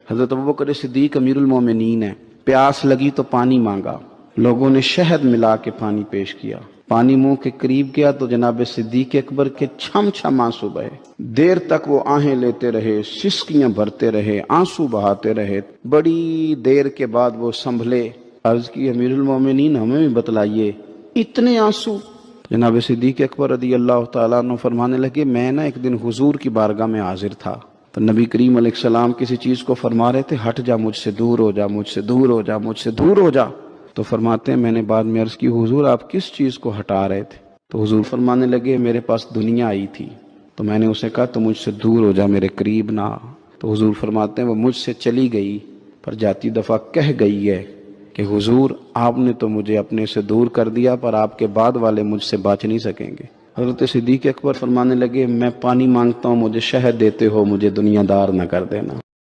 हज़रत अबू बकर सिद्दीक अमीरुल मोमिनीन है, प्यास लगी तो पानी मांगा, लोगों ने शहद मिला के पानी पेश किया, पानी मुंह के करीब गया तो जनाब सिद्दीक अकबर के छम छम आंसू बहे। देर तक वो आहें लेते रहे, सिसकियां भरते रहे, आंसू बहाते रहे। बड़ी देर के बाद वो संभले, अर्ज की अमीरुल मोमिनीन हमें भी बतलाइए इतने आंसू। जनाब सिद्दीक अकबर रदी अल्लाह तआला अन्हु फरमाने लगे, मैं ना एक दिन हुजूर की बारगाह में हाजिर था, तो नबी करीम अलैहिस्सलाम किसी चीज को फरमा रहे थे, हट जा मुझसे दूर हो जा, मुझसे दूर हो जा, मुझसे दूर हो जा। तो फरमाते हैं मैंने बाद में अर्ज की, हुजूर आप किस चीज को हटा रहे थे? तो हुजूर फरमाने लगे, मेरे पास दुनिया आई थी, तो मैंने उसे कहा तो मुझसे दूर हो जा, मेरे करीब ना। तो हुजूर फरमाते हैं वो मुझसे चली गई, पर जाती दफा कह गई है कि हुजूर आपने तो मुझे अपने से दूर कर दिया, पर आपके बाद वाले मुझसे बच नहीं सकेंगे। हज़रत सिद्दीक अकबर फरमाने लगे, मैं पानी मांगता हूँ, मुझे शहद देते हो, मुझे दुनियादार न कर देना।